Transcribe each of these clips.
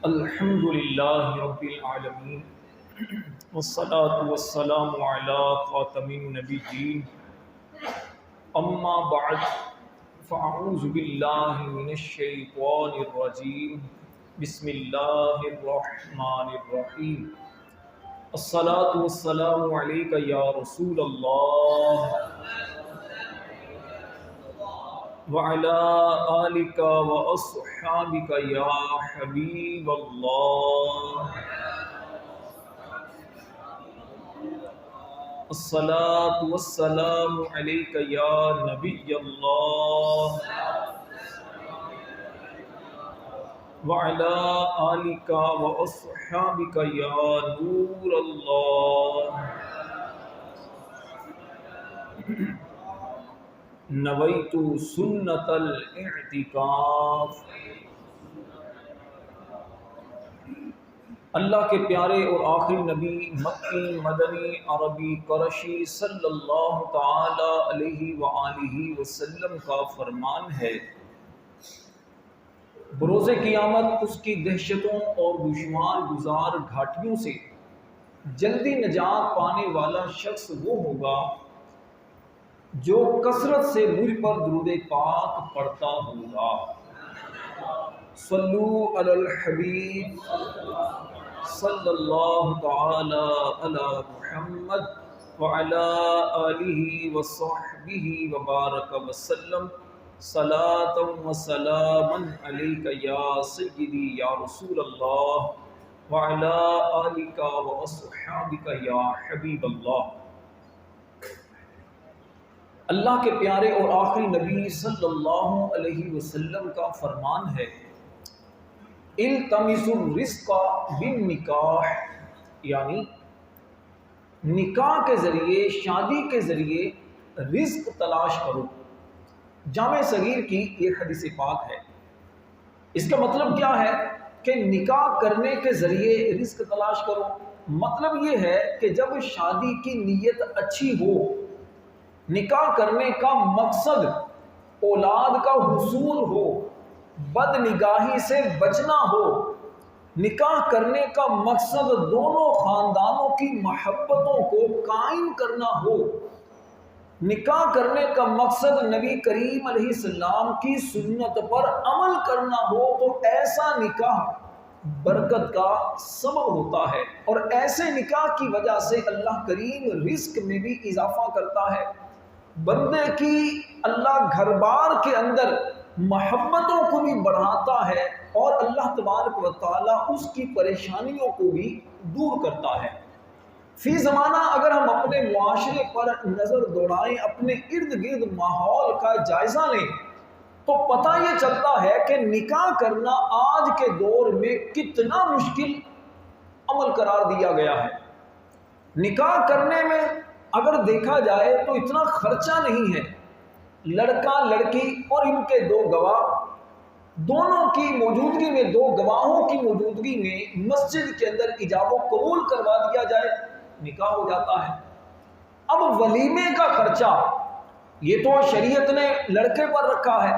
الحمد للہ رب العالمین والصلاة والسلام علی خاتم النبیین اما بعد فاعوذ باللہ من الشیطان الرجیم بسم اللہ الرحمن الرحیم الصلاة والسلام علیک یا رسول اللہ وعلى آلك وأصحابك يا حبيب الله الصلاة والسلام عليك يا نبي الله وعلى آلك وأصحابك يا نور الله نویت سنت الاعتکاف۔ اللہ کے پیارے اور آخری نبی مکی مدنی عربی قرشی صلی اللہ تعالی علیہ وآلہ وسلم کا فرمان ہے، بروز قیامت اس کی دہشتوں اور دشوار گزار گھاٹیوں سے جلدی نجات پانے والا شخص وہ ہوگا جو کثرت سے مجھ پر درود پاک پڑھتا ہوگا۔ صلو علی الحبیب صلی اللہ تعالی علی محمد وعلی آلہ وصحبہ وبارک وسلم صلاۃ و سلاما علیک یا سیدی یا رسول اللہ وعلی آلک واصحابک یا حبیب اللہ۔ اللہ کے پیارے اور آخری نبی صلی اللہ علیہ وسلم کا فرمان ہے، التمسوا الرزق بالنکاح، یعنی نکاح کے ذریعے، شادی کے ذریعے رزق تلاش کرو۔ جامع صغیر کی یہ حدیث پاک ہے۔ اس کا مطلب کیا ہے کہ نکاح کرنے کے ذریعے رزق تلاش کرو؟ مطلب یہ ہے کہ جب شادی کی نیت اچھی ہو، نکاح کرنے کا مقصد اولاد کا حصول ہو، بد نگاہی سے بچنا ہو، نکاح کرنے کا مقصد دونوں خاندانوں کی محبتوں کو قائم کرنا ہو، نکاح کرنے کا مقصد نبی کریم علیہ السلام کی سنت پر عمل کرنا ہو، تو ایسا نکاح برکت کا سبب ہوتا ہے، اور ایسے نکاح کی وجہ سے اللہ کریم رزق میں بھی اضافہ کرتا ہے، بندے کی اللہ گھر بار کے اندر محبتوں کو بھی بڑھاتا ہے، اور اللہ تبارک و تعالیٰ اس کی پریشانیوں کو بھی دور کرتا ہے۔ فی زمانہ اگر ہم اپنے معاشرے پر نظر دوڑائیں، اپنے ارد گرد ماحول کا جائزہ لیں، تو پتہ یہ چلتا ہے کہ نکاح کرنا آج کے دور میں کتنا مشکل عمل قرار دیا گیا ہے۔ نکاح کرنے میں اگر دیکھا جائے تو اتنا خرچہ نہیں ہے، لڑکا لڑکی اور ان کے دو گواہ، دونوں کی موجودگی میں، دو گواہوں کی موجودگی میں مسجد کے اندر ایجاب و قبول کروا دیا جائے، نکاح ہو جاتا ہے۔ اب ولیمے کا خرچہ یہ تو شریعت نے لڑکے پر رکھا ہے،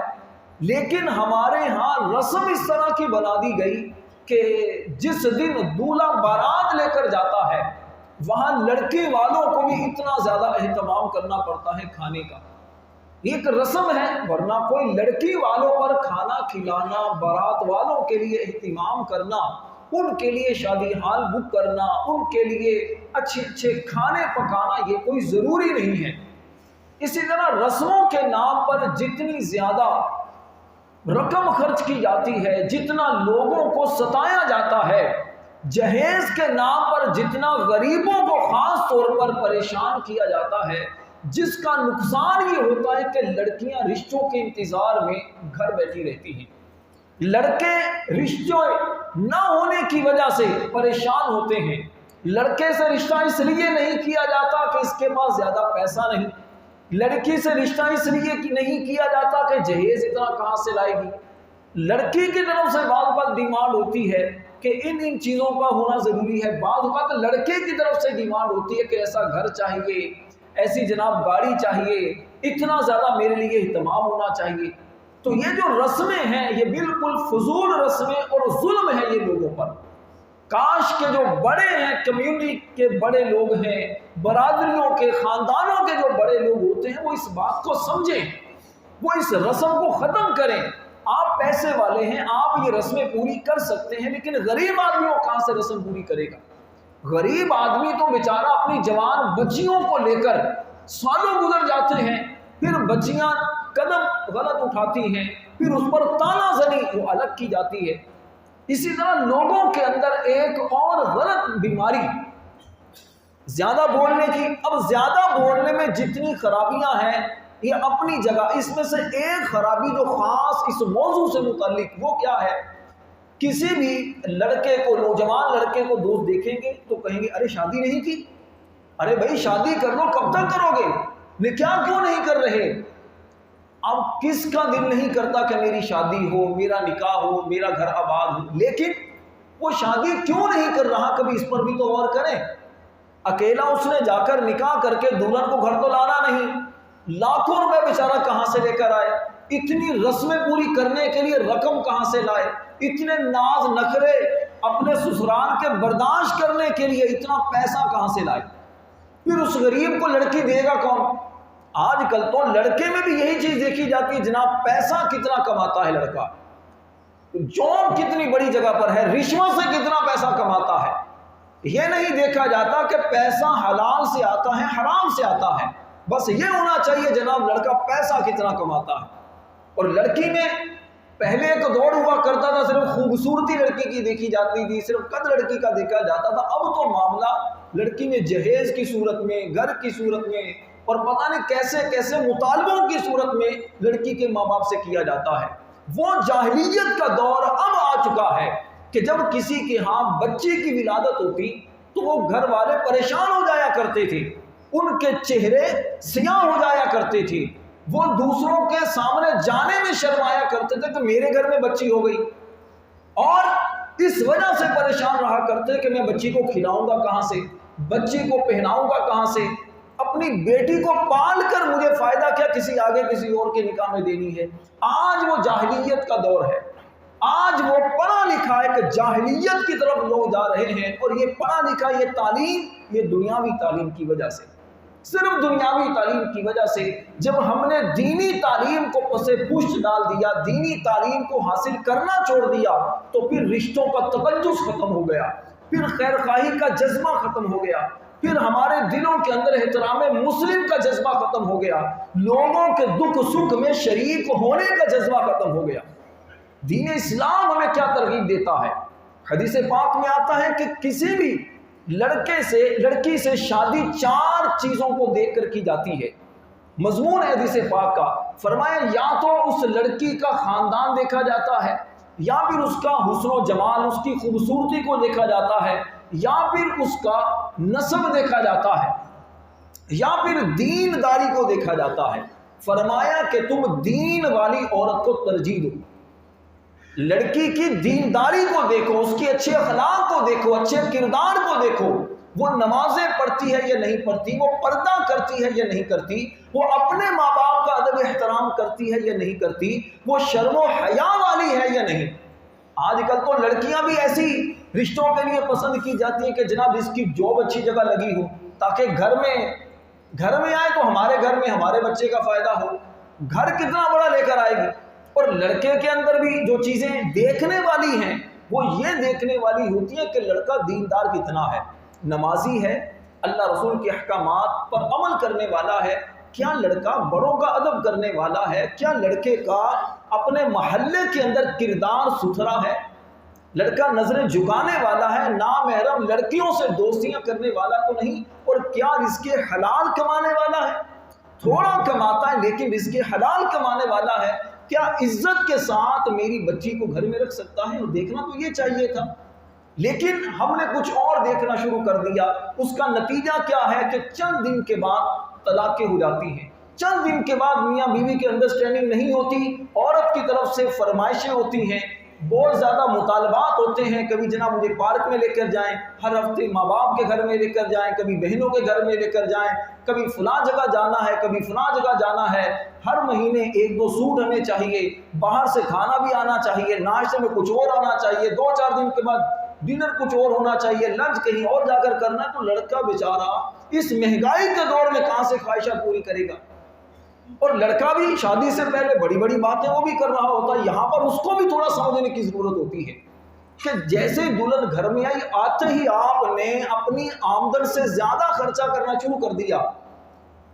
لیکن ہمارے ہاں رسم اس طرح کی بنا دی گئی کہ جس دن دولہا بارات لے کر جاتا ہے، وہاں لڑکے والوں کو بھی اتنا زیادہ اہتمام کرنا پڑتا ہے کھانے کا، ایک رسم ہے، ورنہ کوئی لڑکی والوں پر کھانا کھلانا، بارات والوں کے لیے اہتمام کرنا، ان کے لیے شادی ہال بک کرنا، ان کے لیے اچھے اچھے کھانے پکانا، یہ کوئی ضروری نہیں ہے۔ اسی طرح رسموں کے نام پر جتنی زیادہ رقم خرچ کی جاتی ہے، جتنا لوگوں کو ستایا جاتا ہے، جہیز کے نام پر جتنا غریبوں کو خاص طور پر پریشان کیا جاتا ہے، جس کا نقصان یہ ہوتا ہے کہ لڑکیاں رشتوں کے انتظار میں گھر بیٹھی رہتی ہیں، لڑکے رشتوں نہ ہونے کی وجہ سے پریشان ہوتے ہیں، لڑکے سے رشتہ اس لیے نہیں کیا جاتا کہ اس کے پاس زیادہ پیسہ نہیں، لڑکی سے رشتہ اس لیے نہیں کیا جاتا کہ جہیز اتنا کہاں سے لائے گی، لڑکی کی طرف سے بعض اوقات ڈیمانڈ ہوتی ہے کہ ان چیزوں کا ہونا ضروری ہے، بعض اوقات لڑکے کی طرف سے ڈیمانڈ ہوتی ہے کہ ایسا گھر چاہیے، ایسی جناب گاڑی چاہیے، اتنا زیادہ میرے لیے اہتمام ہونا چاہیے۔ تو یہ جو رسمیں ہیں یہ بالکل فضول رسمیں اور ظلم ہے یہ لوگوں پر. کاش کے جو بڑے ہیں، کمیونٹی کے بڑے لوگ ہیں، برادریوں کے، خاندانوں کے جو بڑے لوگ ہوتے ہیں، وہ اس بات کو سمجھیں، وہ اس رسم کو ختم کریں. آپ پیسے والے ہیں، آپ یہ رسمیں پوری کر سکتے ہیں، لیکن غریب آدمی وہ کہاں سے رسم پوری کرے گا؟ غریب آدمی تو بیچارہ اپنی جوان بچیوں کو لے کر سالوں گزر جاتے ہیں، پھر بچیاں قدم غلط اٹھاتی ہیں، پھر اس پر تانا زنی وہ الگ کی جاتی ہے. اسی طرح لوگوں کے اندر ایک اور غلط بیماری زیادہ بولنے کی. اب زیادہ بولنے میں جتنی خرابیاں ہیں یہ اپنی جگہ، اس میں سے ایک خرابی جو خاص اس موضوع سے متعلق وہ کیا ہے؟ کسی بھی لڑکے کو، نوجوان لڑکے کو دوست دیکھیں گے تو کہیں گے ارے شادی نہیں کی. ارے بھائی شادی کر لو، کب تک کرو گے؟ نکاح کیوں نہیں کر رہے؟ اب کس کا دل نہیں کرتا کہ میری شادی ہو، میرا نکاح ہو، میرا گھر آباد ہو؟ لیکن وہ شادی کیوں نہیں کر رہا؟ کبھی اس پر بھی تو غور کریں. اکیلا اس نے جا کر نکاح کر کے دلہن کو گھر تو لانا نہیں، لاکھوں روپے بیچارہ کہاں سے لے کر آئے؟ اتنی رسمیں پوری کرنے کے لیے رقم کہاں سے لائے؟ اتنے ناز نخرے اپنے سسرال کے برداشت کرنے کے لیے اتنا پیسہ کہاں سے لائے؟ پھر اس غریب کو لڑکی دے گا کون؟ آج کل تو لڑکے میں بھی یہی چیز دیکھی جاتی ہے جناب، پیسہ کتنا کماتا ہے لڑکا، جاب کتنی بڑی جگہ پر ہے، رشوت سے کتنا پیسہ کماتا ہے. یہ نہیں دیکھا جاتا کہ پیسہ حلال سے آتا ہے حرام سے آتا ہے. بس یہ ہونا چاہیے جناب لڑکا پیسہ کتنا کماتا ہے. اور لڑکی میں پہلے ایک دور ہوا کرتا تھا، صرف خوبصورتی لڑکی کی دیکھی جاتی تھی، صرف قد لڑکی کا دیکھا جاتا تھا. اب تو معاملہ لڑکی میں جہیز کی صورت میں، گھر کی صورت میں، اور پتہ نہیں کیسے کیسے مطالبوں کی صورت میں لڑکی کے ماں باپ سے کیا جاتا ہے. وہ جاہلیت کا دور اب آ چکا ہے کہ جب کسی کے ہاں بچے کی ولادت ہوتی تو وہ گھر والے پریشان ہو جایا کرتے تھے، ان کے چہرے سیاہ ہو جایا کرتے تھے، وہ دوسروں کے سامنے جانے میں شرمایا کرتے تھے کہ میرے گھر میں بچی ہو گئی، اور اس وجہ سے پریشان رہا کرتے کہ میں بچی کو کھلاؤں گا کہاں سے، بچی کو پہناؤں گا کہاں سے، اپنی بیٹی کو پال کر مجھے فائدہ کیا کسی آگے کسی اور کے نکاح میں دینی ہے. آج وہ جاہلیت کا دور ہے، آج وہ پڑھا لکھا ہے کہ جاہلیت کی طرف لوگ جا رہے ہیں. اور یہ پڑھا لکھا، یہ تعلیم، یہ دنیاوی تعلیم کی وجہ سے، صرف دنیاوی تعلیم کی وجہ سے. جب ہم نے دینی تعلیم کو پسے پشت ڈال دیا، دینی تعلیم کو حاصل کرنا چھوڑ دیا، تو پھر رشتوں کا تقدس ختم ہو گیا، پھر خیر خواہی کا جذبہ ختم ہو گیا، پھر ہمارے دلوں کے اندر احترام مسلم کا جذبہ ختم ہو گیا، لوگوں کے دکھ سکھ میں شریک ہونے کا جذبہ ختم ہو گیا. دین اسلام ہمیں کیا ترغیب دیتا ہے؟ حدیث پاک میں آتا ہے کہ کسی بھی لڑکی سے شادی 4 چیزوں کو دیکھ کر کی جاتی ہے. مضمون حدیث پاک کا فرمایا یا تو اس لڑکی کا خاندان دیکھا جاتا ہے، یا پھر اس کا حسن و جمال، اس کی خوبصورتی کو دیکھا جاتا ہے، یا پھر اس کا نسب دیکھا جاتا ہے، یا پھر دین داری کو دیکھا جاتا ہے. فرمایا کہ تم دین والی عورت کو ترجیح دو، لڑکی کی دینداری کو دیکھو، اس کے اچھے اخلاق کو دیکھو، اچھے کردار کو دیکھو، وہ نمازیں پڑھتی ہے یا نہیں پڑھتی، وہ پردہ کرتی ہے یا نہیں کرتی، وہ اپنے ماں باپ کا ادب احترام کرتی ہے یا نہیں کرتی، وہ شرم و حیا والی ہے یا نہیں. آج کل تو لڑکیاں بھی ایسی رشتوں کے لیے پسند کی جاتی ہیں کہ جناب اس کی جاب اچھی جگہ لگی ہو تاکہ گھر میں آئے تو ہمارے گھر میں ہمارے بچے کا فائدہ ہو. گھر کتنا بڑا لے کر آئے گی. اور لڑکے کے اندر بھی جو چیزیں دیکھنے والی ہیں وہ یہ دیکھنے والی ہوتی ہیں کہ لڑکا دیندار کتنا ہے، نمازی ہے، اللہ رسول کے احکامات پر عمل کرنے والا ہے، کیا لڑکا بڑوں کا ادب کرنے والا ہے، کیا لڑکے کا اپنے محلے کے اندر کردار ستھرا ہے، لڑکا نظریں جھکانے والا ہے، نامحرم لڑکیوں سے دوستیاں کرنے والا تو نہیں، اور کیا رزق حلال کمانے والا ہے، تھوڑا کماتا ہے لیکن رزق حلال کمانے والا ہے، کیا عزت کے ساتھ میری بچی کو گھر میں رکھ سکتا ہے. اور دیکھنا تو یہ چاہیے تھا، لیکن ہم نے کچھ اور دیکھنا شروع کر دیا. اس کا نتیجہ کیا ہے کہ چند دن کے بعد طلاقیں ہو جاتی ہیں، چند دن کے بعد میاں بیوی کی انڈرسٹینڈنگ نہیں ہوتی، عورت کی طرف سے فرمائشیں ہوتی ہیں، بہت زیادہ مطالبات ہوتے ہیں، کبھی جناب مجھے پارک میں لے کر جائیں، ہر ہفتے ماں باپ کے گھر میں لے کر جائیں، کبھی بہنوں کے گھر میں لے کر جائیں، کبھی فلاں جگہ جانا ہے، کبھی فلاں جگہ جانا ہے، ہر مہینے 1-2 سوٹ ہمیں چاہیے، باہر سے کھانا بھی آنا چاہیے، ناشتے میں کچھ اور آنا چاہیے، 2-4 دن کے بعد ڈنر کچھ اور ہونا چاہیے، لنچ کہیں اور جا کر کرنا ہے۔ تو لڑکا بیچارہ اس مہنگائی کے دور میں کہاں سے خواہشات پوری کرے گا؟ اور لڑکا بھی شادی سے پہلے بڑی بڑی باتیں وہ بھی کر رہا ہوتا ہے، یہاں پر اس کو بھی تھوڑا سمجھنے کی ضرورت ہوتی ہے کہ جیسے دلہن گھر میں آئی آتے ہی آپ نے اپنی آمدن سے زیادہ خرچہ کرنا شروع کر دیا،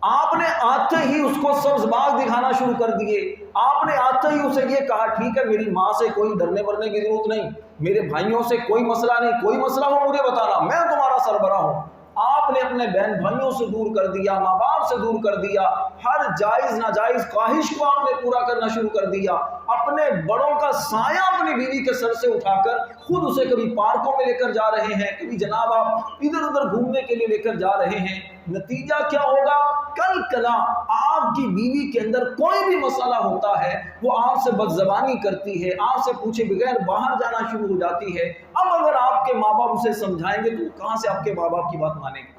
آپ نے آتے ہی اس کو سبز باغ دکھانا شروع کر دیے، آپ نے آتے ہی اسے یہ کہا ٹھیک ہے میری ماں سے کوئی ڈرنے ورنے کی ضرورت نہیں، میرے بھائیوں سے کوئی مسئلہ نہیں، کوئی مسئلہ ہو مجھے بتانا، میں تمہارا سربراہ ہوں۔ آپ نے اپنے بہن بھائیوں سے دور کر دیا، ماں باپ سے دور کر دیا، ہر جائز ناجائز خواہش کو آپ نے پورا کرنا شروع کر دیا، اپنے بڑوں کا سایہ اپنی بیوی کے سر سے اٹھا کر خود اسے کبھی پارکوں میں لے کر جا رہے ہیں، کبھی جناب آپ ادھر ادھر گھومنے کے لیے لے کر جا رہے ہیں۔ نتیجہ کیا ہوگا؟ کل کلا آپ کی بیوی کے اندر کوئی بھی مسئلہ ہوتا ہے وہ آپ سے بدزبانی کرتی ہے، آپ سے پوچھے بغیر باہر جانا شروع ہو جاتی ہے۔ اب اگر آپ کے ماں باپ اسے سمجھائیں گے تو کہاں سے آپ کے ماں باپ کی بات مانیں گے؟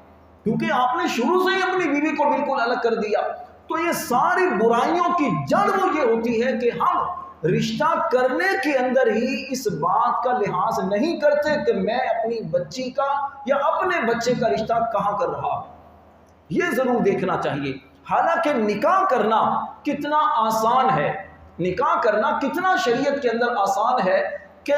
کیونکہ آپ نے شروع سے ہی اپنی بیوی کو بالکل الگ کر دیا۔ تو یہ ساری برائیوں کی جڑ وہ یہ ہوتی ہے کہ ہم رشتہ کرنے کے اندر ہی اس بات کا لحاظ نہیں کرتے کہ میں اپنی بچی کا یا اپنے بچے کا رشتہ کہاں کر رہا ہوں، یہ ضرور دیکھنا چاہیے۔ حالانکہ نکاح کرنا کتنا آسان ہے، نکاح کرنا کتنا شریعت کے اندر آسان ہے کہ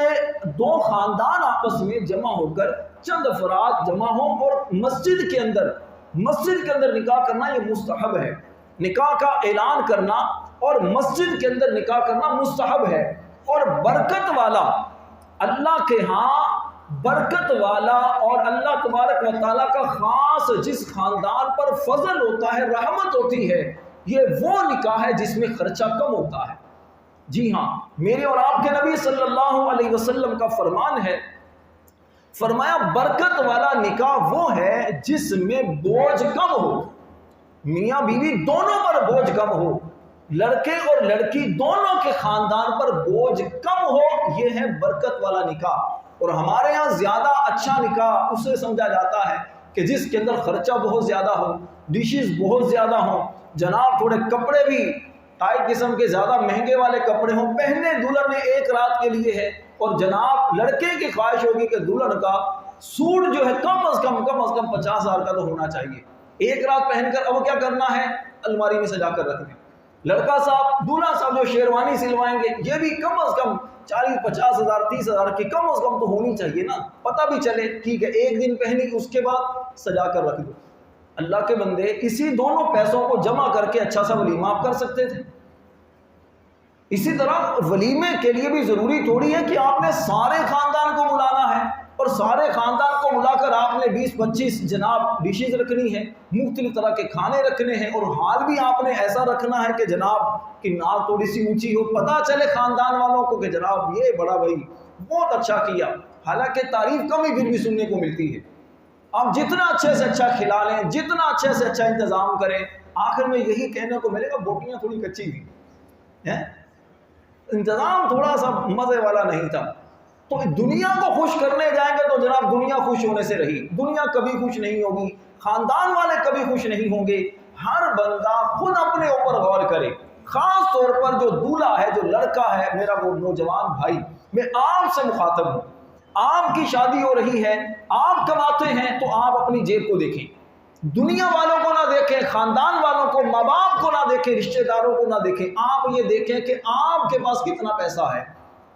2 خاندان آپس میں جمع ہو کر چند افراد جمع ہوں اور مسجد کے اندر نکاح کرنا یہ مستحب ہے، نکاح کا اعلان کرنا اور مسجد کے اندر نکاح کرنا مستحب ہے۔ اور برکت والا، اللہ کے ہاں برکت والا اور اللہ تبارک و تعالیٰ کا خاص جس خاندان پر فضل ہوتا ہے، رحمت ہوتی ہے، یہ وہ نکاح ہے جس میں خرچہ کم ہوتا ہے۔ جی ہاں، میرے اور آپ کے نبی صلی اللہ علیہ وسلم کا فرمان ہے، فرمایا برکت والا نکاح وہ ہے جس میں بوجھ کم ہو، میاں بیوی دونوں پر بوجھ کم ہو، لڑکے اور لڑکی دونوں کے خاندان پر بوجھ کم ہو، یہ ہے برکت والا نکاح۔ اور ہمارے ہاں زیادہ اچھا نکاح اسے سمجھا جاتا ہے کہ جس کے اندر خرچہ بہت زیادہ ہو، ڈشز بہت زیادہ ہوں، جناب تھوڑے کپڑے بھی ٹائٹ قسم کے زیادہ مہنگے والے کپڑے ہوں، پہننے دلہن نے ایک رات کے لیے ہے، اور جناب لڑکے کی خواہش ہوگی کہ دلہن کا سوٹ جو ہے کم از کم 50,000 کا تو ہونا چاہیے، ایک رات پہن کر اب کیا کرنا ہے؟ الماری میں سجا کر رکھ دیں۔ لڑکا صاحب دولہا صاحب جو شیروانی سلوائیں گے یہ بھی کم از کم 40-50,000 30,000 کی کم از کم تو ہونی چاہیے نا، پتہ بھی چلے ٹھیک ہے ایک دن پہنی اس کے بعد سجا کر رکھ دو۔ اللہ کے بندے اسی دونوں پیسوں کو جمع کر کے اچھا سا ولیمہ آپ کر سکتے تھے۔ اسی طرح ولیمے کے لیے بھی ضروری تھوڑی ہے کہ آپ نے سارے خاندان کو بلانا ہے اور سارے خاندان کو بلا کر آپ نے 20-25 جناب ڈشز رکھنی ہے، مختلف طرح کے کھانے رکھنے ہیں، اور حال بھی آپ نے ایسا رکھنا ہے کہ جناب کی ناک تھوڑی سی اونچی ہو، پتہ چلے خاندان والوں کو کہ جناب یہ بڑا بھائی بہت اچھا کیا، حالانکہ تعریف کم ہی پھر بھی سننے کو ملتی ہے۔ آپ جتنا اچھے سے اچھا کھلا لیں، جتنا اچھے سے اچھا انتظام کریں، آخر میں یہی کہنے کو ملے گا بوٹیاں تھوڑی کچی تھی، انتظام تھوڑا سا مزے والا نہیں تھا۔ تو دنیا کو خوش کرنے جائیں گے تو جناب دنیا خوش ہونے سے رہی، دنیا کبھی خوش نہیں ہوگی، خاندان والے کبھی خوش نہیں ہوں گے۔ ہر بندہ خود اپنے اوپر غور کرے، خاص طور پر جو دولہا ہے، جو لڑکا ہے، میرا وہ نوجوان بھائی، میں آپ سے مخاطب ہوں، آپ کی شادی ہو رہی ہے، آپ کماتے ہیں تو آپ اپنی جیب کو دیکھیں، دنیا والوں کو نہ دیکھیں، خاندان والوں کو، ماں باپ کو نہ دیکھیں، رشتہ داروں کو نہ دیکھیں، آپ یہ دیکھیں کہ آپ کے پاس کتنا پیسہ ہے،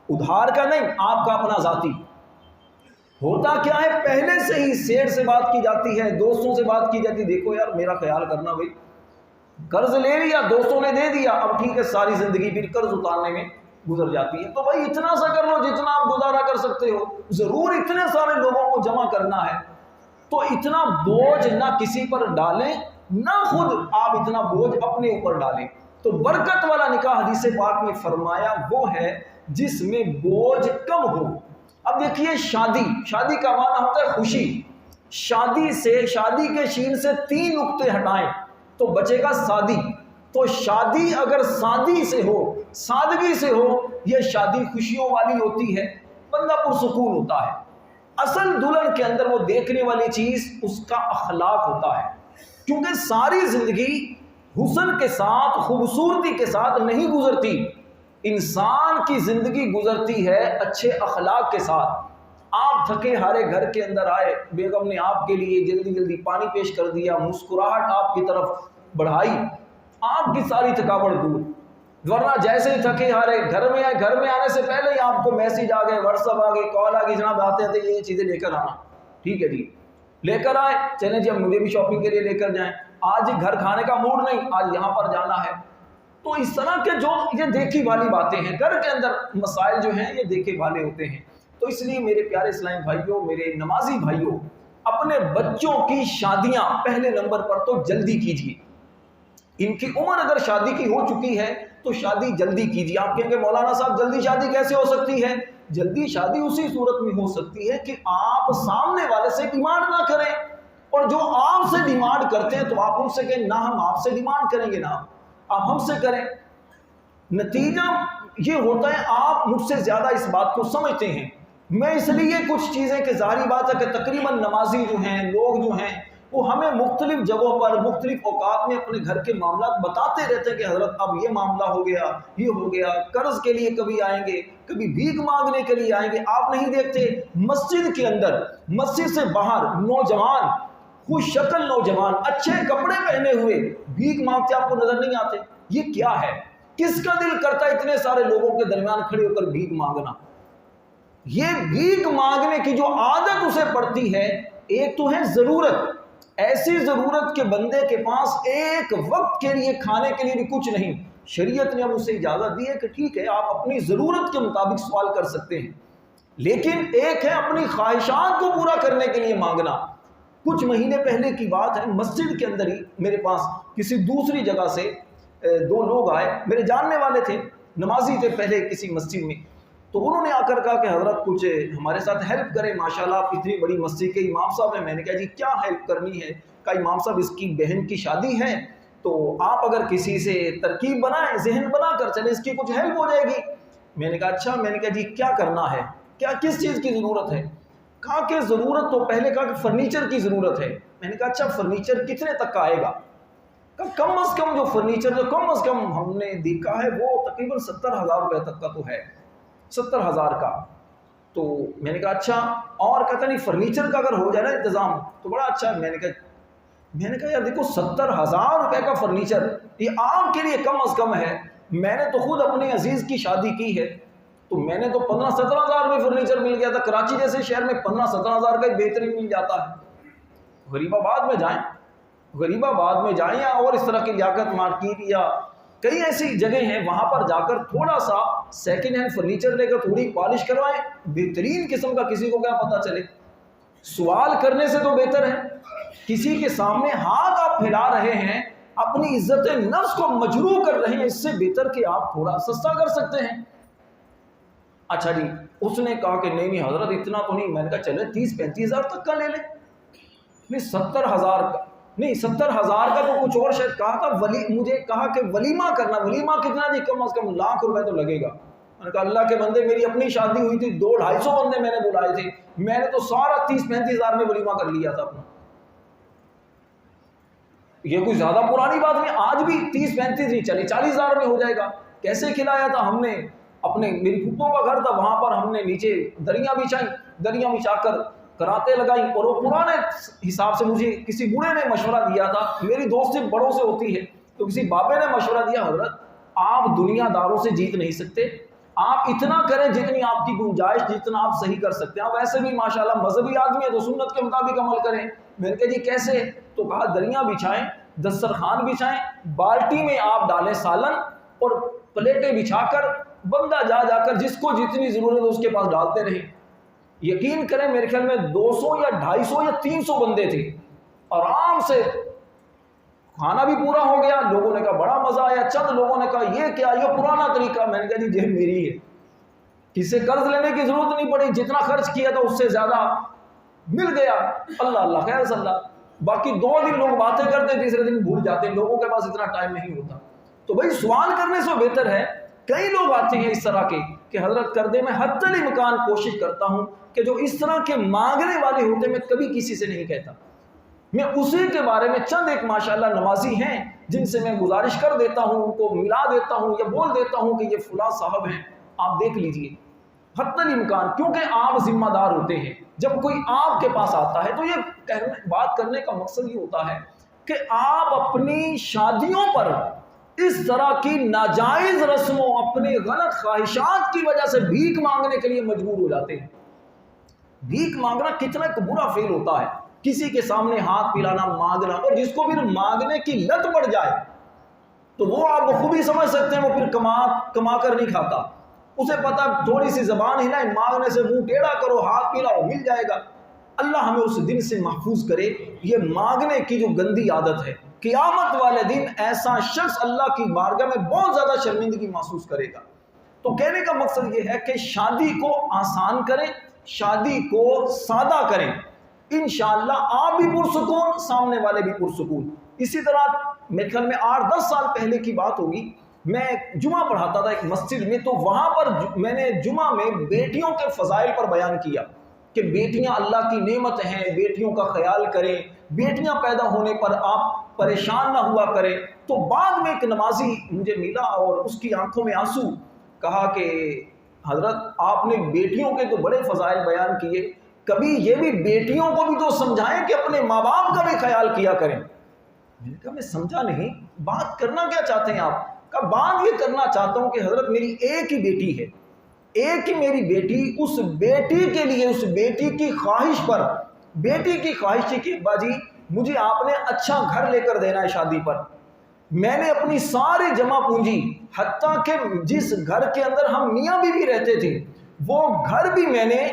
ادھار کا نہیں، آپ کا اپنا ذاتی۔ ہوتا کیا ہے، پہلے سے ہی سیٹ سے بات کی جاتی ہے، دوستوں سے بات کی جاتی، دیکھو یار میرا خیال کرنا بھائی، قرض لے لیا دوستوں نے دے دیا، اب ٹھیک ہے ساری زندگی پھر قرض اتارنے میں گزر جاتی ہے، تو بھائی اتنا سا کر لو جتنا آپ گزارا کر سکتے ہو، ضرور اتنے سارے لوگوں کو جمع کرنا ہے، تو اتنا بوجھ نہ کسی پر ڈالیں، نہ خود آپ اتنا بوجھ اپنے اوپر ڈالیں۔ تو برکت والا نکاح حدیث پاک میں فرمایا وہ ہے جس میں بوجھ کم ہو۔ اب دیکھیے شادی کا معنی ہوتا ہے خوشی، شادی کے شین سے 3 نقطے ہٹائیں تو بچے گا سادی، تو شادی اگر سادگی سے ہو یہ شادی خوشیوں والی ہوتی ہے، بندہ پرسکون ہوتا ہے۔ اصل دلہن کے اندر وہ دیکھنے والی چیز اس کا اخلاق ہوتا ہے، کیونکہ ساری زندگی حسن کے ساتھ، خوبصورتی کے ساتھ نہیں گزرتی، انسان کی زندگی گزرتی ہے اچھے اخلاق کے ساتھ۔ آپ تھکے ہارے گھر کے اندر آئے، بیگم نے آپ کے لیے جلدی جلدی پانی پیش کر دیا، مسکراہٹ آپ کی طرف بڑھائی، آپ کی ساری تھکاوٹ دور۔ ورنہ جیسے ہی تھکے ہارے گھر میں آئے، گھر میں آنے سے پہلے ہی آپ کو میسج آ گئے، واٹس ایپ آ گئی، کال آ گئی، جناب آتے آتے یہ چیزیں لے کر آنا، ٹھیک ہے جی، لے کر آئے، چلیں جی اب مجھے بھی شاپنگ کے لیے لے کر جائیں، آج گھر کھانے کا موڈ نہیں، آج یہاں پر جانا ہے۔ تو اس طرح کے جو یہ دیکھی والی باتیں ہیں، گھر کے اندر مسائل جو ہیں یہ دیکھے والے ہوتے ہیں۔ تو اس لیے میرے پیارے اسلامی بھائیوں، میرے نمازی بھائیوں، اپنے بچوں کی شادیاں پہلے نمبر پر تو جلدی کیجیے۔ ان کی عمر اگر شادی کی ہو چکی ہے تو شادی جلدی کیجیے۔ آپ کہیں گے مولانا صاحب جلدی شادی کیسے ہو سکتی ہے؟ جلدی شادی اسی صورت میں ہو سکتی ہے کہ آپ سامنے والے سے ڈیمانڈ نہ کریں، اور جو آپ سے ڈیمانڈ کرتے ہیں تو آپ ان سے کہیں نہ ہم آپ سے ڈیمانڈ کریں گے، نہ آپ ہم سے کریں۔ نتیجہ یہ ہوتا ہے آپ مجھ سے زیادہ اس بات کو سمجھتے ہیں۔ میں اس لیے کچھ چیزیں کہ ظاہری بات ہے کہ تقریباً نمازی جو ہیں، لوگ جو ہیں، وہ ہمیں مختلف جگہوں پر مختلف اوقات میں اپنے گھر کے معاملات بتاتے رہتے ہیں کہ حضرت اب یہ معاملہ ہو گیا، یہ ہو گیا، قرض کے لیے کبھی آئیں گے، کبھی بھیک مانگنے کے لیے آئیں گے۔ آپ نہیں دیکھتے مسجد کے اندر، مسجد سے باہر نوجوان، خوش شکل نوجوان، اچھے کپڑے پہنے ہوئے بھیک مانگتے آپ کو نظر نہیں آتے؟ یہ کیا ہے؟ کس کا دل کرتا ہے اتنے سارے لوگوں کے درمیان کھڑے ہو کر بھیک مانگنا؟ یہ بھیک مانگنے کی جو عادت اسے پڑتی ہے، ایک تو ہے ضرورت، ایسی ضرورت کہ بندے کے پاس ایک وقت کے لیے کھانے کے لیے بھی کچھ نہیں، شریعت نے اب اسے اجازت دی ہے کہ ٹھیک ہے آپ اپنی ضرورت کے مطابق سوال کر سکتے ہیں، لیکن ایک ہے اپنی خواہشات کو پورا کرنے کے لیے مانگنا۔ کچھ مہینے پہلے کی بات ہے، مسجد کے اندر ہی میرے پاس کسی دوسری جگہ سے دو لوگ آئے، میرے جاننے والے تھے، نمازی تھے پہلے کسی مسجد میں، تو انہوں نے آ کر کہا کہ حضرت کچھ ہمارے ساتھ ہیلپ کریں، ماشاءاللہ آپ اتنی بڑی مسجد کے امام صاحب ہیں۔ میں نے کہا جی کیا ہیلپ کرنی ہے؟ کہا امام صاحب اس کی بہن کی شادی ہے، تو آپ اگر کسی سے ترکیب بنائیں، ذہن بنا کر چلیں، اس کی کچھ ہیلپ ہو جائے گی۔ میں نے کہا اچھا، میں نے کہا جی کیا کرنا ہے، کیا کس چیز کی ضرورت ہے؟ کہا کہ ضرورت تو پہلے کہا کہ فرنیچر کی ضرورت ہے۔ میں نے کہا اچھا فرنیچر کتنے تک کا آئے گا؟ کہ کم از کم جو فرنیچر جو کم از کم ہم نے دیکھا ہے وہ تقریباً 70,000 روپے تک کا تو ہے، 70,000 کا۔ تو میں نے کہا اچھا، اور کہتا نہیں فرنیچر کا اگر ہو جائے نا انتظام تو بڑا اچھا ہے۔ میں نے کہا یار دیکھو 70,000 روپے کا فرنیچر یہ آپ کے لیے کم از کم ہے، میں نے تو خود اپنے عزیز کی شادی کی ہے تو میں نے تو 15-17,000 میں فرنیچر مل گیا تھا۔ کراچی جیسے شہر میں 15-17,000 کا ایک بہترین مل جاتا ہے۔ غریب آباد میں جائیں یا اور اس طرح کی لیاقت مارکیٹ یا کئی ایسی جگہیں ہیں، وہاں پر جا کر تھوڑا سا سیکنڈ ہینڈ فرنیچر لے کر تھوڑی پالش کروائیں، بہترین قسم کا، کسی کو کیا پتہ چلے۔ سوال کرنے سے تو بہتر ہے، کسی کے سامنے ہاتھ آپ پھیلا رہے ہیں، اپنی عزت نفس کو مجروح کر رہے ہیں، اس سے بہتر کہ آپ تھوڑا سستا کر سکتے ہیں۔ اچھا جی، اس نے کہا کہ نہیں حضرت اتنا تو نہیں۔ میں نے کہا چلے 30-35,000 تک کا لے لیں۔ نہیں 70,000 کا نہیں، 70,000 کا تو کچھ اور شاید کہا تھا۔ مجھے کہا کہ ولیمہ کرنا، ولیمہ کتنا جی؟ کم از کم لاکھ روپے تو لگے گا۔ میں نے کہا اللہ کے بندے، میری اپنی شادی ہوئی تھی، 200-250 بندے میں نے بلائے تھے، میں نے تو سارا 30-35,000 میں ولیمہ کر لیا تھا اپنا۔ یہ کوئی زیادہ پرانی بات نہیں، آج بھی 30-35 نہیں، چلے 40,000 میں ہو جائے گا۔ کیسے کھلایا تھا ہم نے؟ اپنے میری پھپھو کا گھر تھا، وہاں پر ہم نے نیچے دریاں بچھائیں، دریاں بچھا کر کراتیں لگائیں، اور وہ پرانے حساب سے مجھے کسی بوڑھے نے مشورہ دیا تھا، میری دوستی بڑوں سے ہوتی ہے، تو کسی بابے نے مشورہ دیا حضرت آپ دنیا داروں سے جیت نہیں سکتے، آپ اتنا کریں جتنی آپ کی گنجائش، جتنا آپ صحیح کر سکتے ہیں۔ آپ ویسے بھی ماشاءاللہ مذہبی آدمی ہے تو سنت کے مطابق عمل کریں۔ میں نے کہا جی کیسے؟ تو کہا دریاں بچھائیں، دسترخوان بچھائیں، بالٹی میں آپ ڈالیں سالن، اور پلیٹیں بچھا کر بندہ جا کر جس کو جتنی ضرورت ہے اس کے پاس ڈالتے رہیں۔ یقین کریں میرے خیال میں 200 یا 250 یا 300 بندے تھے، آرام سے کھانا بھی پورا ہو گیا۔ لوگوں نے کہا بڑا مزہ آیا، چند لوگوں نے کہا یہ کیا، یہ پرانا طریقہ۔ میں نے کہا جی جیب میری ہے، کسی سے قرض لینے کی ضرورت نہیں پڑی، جتنا خرچ کیا تھا اس سے زیادہ مل گیا۔ اللہ خیر صلی اللہ۔ باقی 2 دن لوگ باتیں کرتے، تیسرے دن بھول جاتے، لوگوں کے پاس اتنا ٹائم نہیں ہوتا۔ تو بھائی سوال کرنے سے بہتر ہے. کئی لوگ آتے ہیں اس طرح کے کہ حضرت کر دے. میں حتی الامکان کوشش کرتا ہوں کہ جو اس طرح کے مانگنے والے ہوتے ہیں میں کبھی کسی سے نہیں کہتا. میں اسی کے بارے میں چند ایک ماشاءاللہ نمازی ہیں جن سے میں گزارش کر دیتا ہوں, ان کو ملا دیتا ہوں یا بول دیتا ہوں کہ یہ فلاں صاحب ہیں, آپ دیکھ لیجئے. حتی الامکان, کیونکہ آپ ذمہ دار ہوتے ہیں. جب کوئی آپ کے پاس آتا ہے تو یہ بات کرنے کا مقصد یہ ہوتا ہے کہ آپ اپنی شادیوں پر اس طرح کی ناجائز رسموں, اپنی غلط خواہشات کی وجہ سے بھیک مانگنے کے لیے مجبور ہو جاتے ہیں. بھیک مانگنا کتنا ایک برا فیل ہوتا ہے, کسی کے سامنے ہاتھ پھیلانا, مانگنا, اور جس کو پھر مانگنے کی لت پڑ جائے تو وہ آپ بخوبی سمجھ سکتے ہیں وہ پھر کما کر نہیں کھاتا. اسے پتا تھوڑی سی زبان ہلائے, مانگنے سے منہ ٹیڑھا کرو, ہاتھ پھیلاؤ, مل جائے گا. اللہ ہمیں اس دن سے محفوظ کرے. یہ مانگنے کی جو گندی عادت ہے, قیامت والے دن ایسا شخص اللہ کی بارگاہ میں بہت زیادہ شرمندگی محسوس کرے گا. تو کہنے کا مقصد یہ ہے کہ شادی کو آسان کریں, شادی کو سادہ کریں. انشاءاللہ آپ بھی پرسکون, سامنے والے بھی پرسکون. اسی طرح میرے خیال میں 8-10 سال پہلے کی بات ہوگی, میں جمعہ پڑھاتا تھا ایک مسجد میں, تو وہاں پر میں نے جمعہ میں بیٹیوں کے فضائل پر بیان کیا کہ بیٹیاں اللہ کی نعمت ہیں, بیٹیوں کا خیال کریں, بیٹیاں پیدا ہونے پر آپ پریشان نہ ہوا کریں. تو بعد میں ایک نمازی مجھے ملا اور اس کی آنکھوں میں آنسو, کہا کہ حضرت آپ نے بیٹیوں کے تو بڑے فضائل بیان کیے, کبھی یہ بھی بیٹیوں کو بھی تو سمجھائیں کہ اپنے ماں باپ کا بھی خیال کیا کریں. میں نے کہا میں سمجھا نہیں, بات کرنا کیا چاہتے ہیں آپ؟ کہ بات یہ کرنا چاہتا ہوں کہ حضرت میری ایک ہی بیٹی ہے, ایک ہی میری بیٹی, اس بیٹی کے لیے, اس بیٹی کی خواہش پر, بیٹی کی خواہش تھی کہ باجی مجھے آپ نے اچھا گھر لے کر دینا ہے شادی پر. میں نے اپنی ساری جمع پونجی, حتیٰ کہ جس گھر کے اندر ہم میاں بیوی رہتے تھے وہ گھر بھی میں نے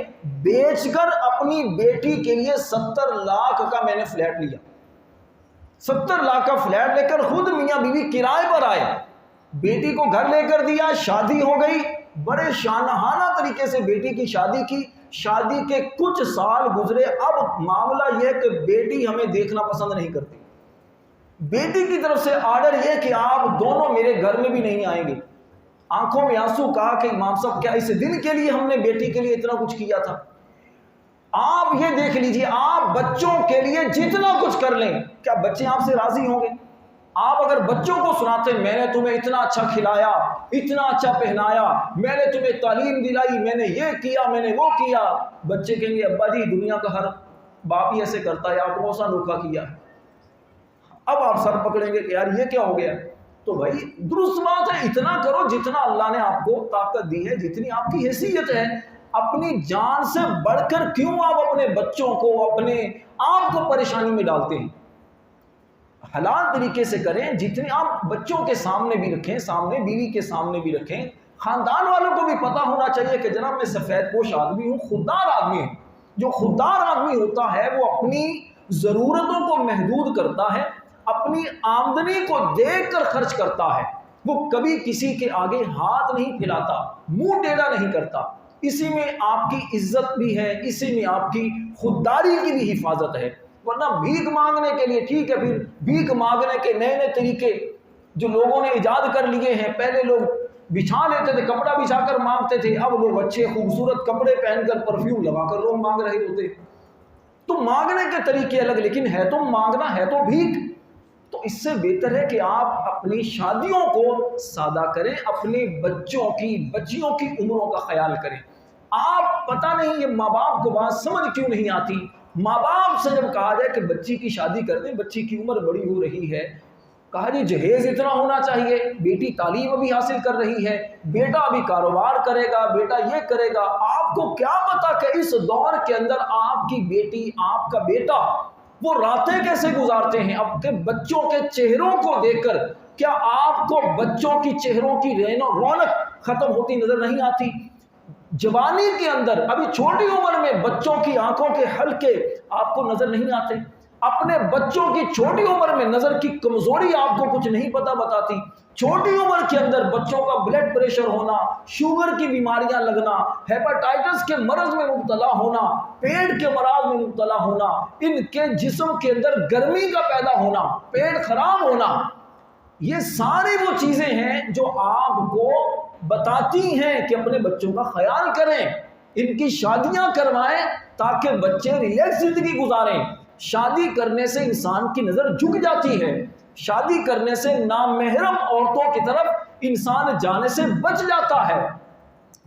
بیچ کر اپنی بیٹی کے لیے 70 لاکھ کا میں نے فلیٹ لیا. 70 لاکھ کا فلیٹ لے کر خود میاں بیوی کرائے پر آئے, بیٹی کو گھر لے کر دیا, شادی ہو گئی, بڑے شانہانہ طریقے سے بیٹی کی شادی کی. شادی کے کچھ سال گزرے, اب معاملہ یہ کہ بیٹی ہمیں دیکھنا پسند نہیں کرتی. بیٹی کی طرف سے آرڈر یہ کہ آپ دونوں میرے گھر میں بھی نہیں آئیں گے. آنکھوں میں آنسو, کہا کہ امام صاحب کیا اس دن کے لیے ہم نے بیٹی کے لیے اتنا کچھ کیا تھا؟ آپ یہ دیکھ لیجئے, آپ بچوں کے لیے جتنا کچھ کر لیں, کیا بچے آپ سے راضی ہوں گے؟ آپ اگر بچوں کو سناتے میں نے تمہیں اتنا اچھا کھلایا, اتنا اچھا پہنایا, میں نے تمہیں تعلیم دلائی, میں نے یہ کیا, میں نے وہ کیا, بچے کہیں گے ابا جی دنیا کا ہر باپ ہی ایسے کرتا ہے, آپ کون سا دھوکا کیا. اب آپ سر پکڑیں گے کہ یار یہ کیا ہو گیا. تو بھائی درست بات ہے, اتنا کرو جتنا اللہ نے آپ کو طاقت دی ہے, جتنی آپ کی حیثیت ہے. اپنی جان سے بڑھ کر کیوں آپ اپنے بچوں کو, اپنے آپ کو پریشانی میں ڈالتے ہیں؟ حلال طریقے سے کریں, جتنے آپ بچوں کے سامنے بھی رکھیں, سامنے بیوی کے سامنے بھی رکھیں. خاندان والوں کو بھی پتا ہونا چاہیے کہ جناب میں سفید پوش آدمی ہوں, خوددار آدمی ہوں. جو خوددار آدمی ہوتا ہے وہ اپنی ضرورتوں کو محدود کرتا ہے, اپنی آمدنی کو دیکھ کر خرچ کرتا ہے, وہ کبھی کسی کے آگے ہاتھ نہیں پھیلاتا, منہ ٹیڑھا نہیں کرتا. اسی میں آپ کی عزت بھی ہے, اسی میں آپ کی خودداری کی بھی حفاظت ہے. ورنہ بھیک مانگنے کے لیے ٹھیک ہے, پھر بھیک مانگنے کے نئے نئے طریقے جو لوگوں نے ایجاد کر لیے ہیں. پہلے لوگ بچھا لیتے تھے, کپڑا بچھا کر مانگتے تھے, اب لوگ اچھے خوبصورت کپڑے پہن کر پرفیوم لگا کر لوگ مانگ رہے ہوتے. تو مانگنے کے طریقے الگ, لیکن ہے تو مانگنا, ہے تو بھیک. تو اس سے بہتر ہے کہ آپ اپنی شادیوں کو سادہ کریں, اپنے بچوں کی, بچیوں کی عمروں کا خیال کریں. آپ پتہ نہیں یہ ماں باپ کو بات سمجھ کیوں نہیں آتی. ماں باپ سے جب کہا جائے کہ بچی کی شادی کر دیں, بچی کی عمر بڑی ہو رہی ہے, کہا جی جہیز اتنا ہونا چاہیے, بیٹی تعلیم ابھی حاصل کر رہی ہے, بیٹا ابھی کاروبار کرے گا, بیٹا یہ کرے گا. آپ کو کیا پتا کہ اس دور کے اندر آپ کی بیٹی, آپ کا بیٹا وہ راتیں کیسے گزارتے ہیں. اب کے بچوں کے چہروں کو دیکھ کر کیا آپ کو بچوں کی چہروں کی رونق ختم ہوتی نظر نہیں آتی؟ جوانی کے اندر ابھی چھوٹی عمر میں بچوں کی آنکھوں کے حلقے آپ کو نظر نہیں آتے. اپنے بچوں کی چھوٹی عمر میں نظر کی کمزوری آپ کو کچھ نہیں پتہ بتاتی. چھوٹی عمر کے اندر بچوں کا بلڈ پریشر ہونا, شوگر کی بیماریاں لگنا, ہیپاٹائٹس کے مرض میں مبتلا ہونا, پیٹ کے امراض میں مبتلا ہونا, ان کے جسم کے اندر گرمی کا پیدا ہونا, پیٹ خراب ہونا, یہ ساری وہ چیزیں ہیں جو آپ کو بتاتی ہیں کہ اپنے بچوں کا خیال کریں، ان کی شادیاں کروائیں تاکہ بچے ریلیکس زندگی گزاریں۔ شادی کرنے سے انسان کی نظر جھک جاتی ہے، شادی کرنے سے نامحرم عورتوں کی طرف انسان جانے سے بچ جاتا ہے،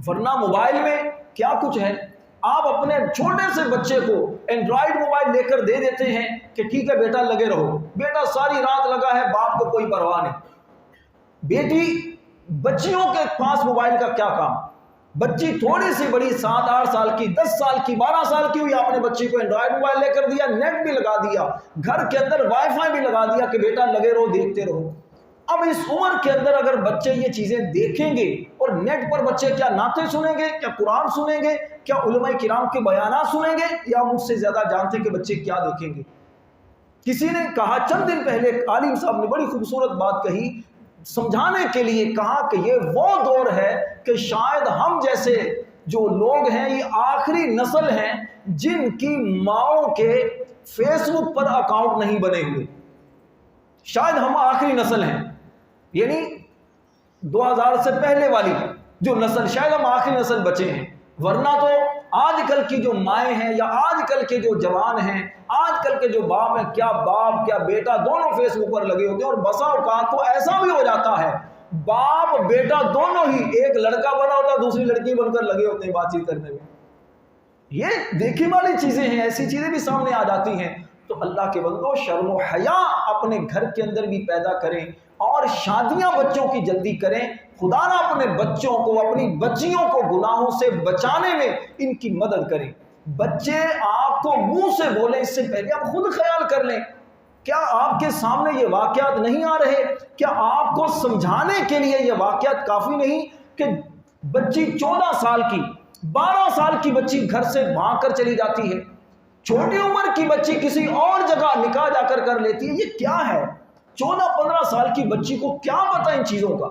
ورنہ موبائل میں کیا کچھ ہے۔ آپ اپنے چھوٹے سے بچے کو اینڈرائیڈ موبائل لے کر دے دیتے ہیں کہ ٹھیک ہے بیٹا لگے رہو، بیٹا ساری رات لگا ہے، باپ کو کوئی پرواہ نہیں۔ بیٹی، بچیوں کے پاس موبائل کا کیا کام؟ بچی تھوڑی سی بڑی 7-8 سال کی، 10 سال کی، 12 سال کی ہوئی، آپ نے بچی کو اینڈرائیڈ موبائل لے کر دیا، نیٹ بھی لگا دیا، گھر کے اندر وائی فائی بھی لگا دیا کہ بیٹا لگے رہو، دیکھتے رہو۔ اب اس عمر کے اندر اگر بچے یہ چیزیں دیکھیں گے، اور نیٹ پر بچے کیا نعتیں سنیں گے، کیا قرآن سنیں گے، کیا علماء کرام کے بیانات سنیں گے، یا مجھ سے زیادہ جانتے کہ بچے کیا دیکھیں گے؟ کسی نے کہا چند دن پہلے، عالم صاحب نے بڑی خوبصورت بات کہی سمجھانے کے لیے، کہا کہ یہ وہ دور ہے کہ شاید ہم جیسے جو لوگ ہیں یہ آخری نسل ہیں جن کی ماؤں کے فیس بک پر اکاؤنٹ نہیں بنے ہوئے۔ شاید ہم آخری نسل ہیں، یعنی 2000 سے پہلے والی جو نسل، شاید ہم آخری نسل بچے ہیں، ورنہ تو آج کل کی جو مائیں ہیں یا آج کل کے جو جوان ہیں، آج کل کے جو باپ ہیں، کیا باپ کیا بیٹا دونوں فیس بک پر لگے ہوتے ہیں، اور بسا اوقات تو ایسا بھی ہو جاتا ہے باپ بیٹا دونوں ہی، ایک لڑکا بنا ہوتا ہے دوسری لڑکی بن کر لگے ہوتے ہیں بات چیت کرنے میں۔ یہ دیکھنے والی چیزیں ہیں، ایسی چیزیں بھی سامنے آ جاتی ہیں۔ تو اللہ کے بندو، شرم و حیا اپنے گھر کے اندر بھی پیدا کریں، اور شادیاں بچوں کی جلدی کریں۔ خدا نہ اپنے بچوں کو، اپنی بچیوں کو گناہوں سے بچانے میں ان کی مدد کریں۔ بچے آپ کو منہ سے بولیں اس سے پہلے آپ خود خیال کر لیں، کیا آپ کے سامنے یہ واقعات نہیں آ رہے؟ کیا آپ کو سمجھانے کے لیے یہ واقعات کافی نہیں کہ بچی 14 سال کی، 12 سال کی بچی گھر سے بھاگ کر چلی جاتی ہے، چھوٹی عمر کی بچی کسی اور جگہ نکاح جا کر لیتی ہے؟ یہ کیا ہے؟ 14-15 سال کی بچی کو کیا پتہ ان چیزوں کا؟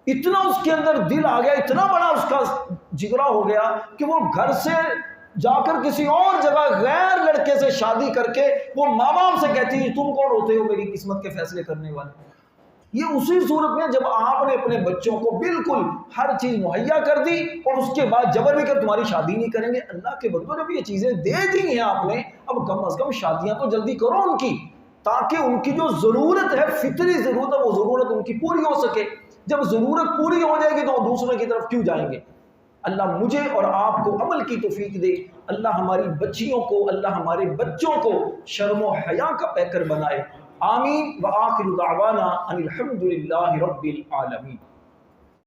اتنا اس کے اندر دل آ گیا، اتنا بڑا اس کا جگرا ہو گیا کہ وہ گھر سے جا کر کسی اور جگہ غیر لڑکے سے شادی کر کے وہ ماں باپ سے کہتی ہے تم کون ہوتے ہو میری قسمت کے فیصلے کرنے والے؟ یہ اسی صورت میں جب آپ نے اپنے بچوں کو بالکل ہر چیز مہیا کر دی اور اس کے بعد جبر بھی کر تمہاری شادی نہیں کریں گے۔ اللہ کے بندو، جب یہ چیزیں دے دی ہیں آپ نے، اب کم از کم شادیاں تو جلدی کرو ان کی، تاکہ ان کی جو ضرورت ہے، فطری ضرورت ہے، وہ ضرورت ان کی پوری ہو سکے۔ جب ضرورت پوری ہو جائے گی تو وہ دوسروں کی طرف کیوں جائیں گے؟ اللہ مجھے اور آپ کو عمل کی توفیق دے، اللہ ہماری بچیوں کو، اللہ ہمارے بچوں کو شرم و حیا کا پیکر بنائے۔ آمین۔ وآخر دعوانا ان الحمد للہ رب العالمین۔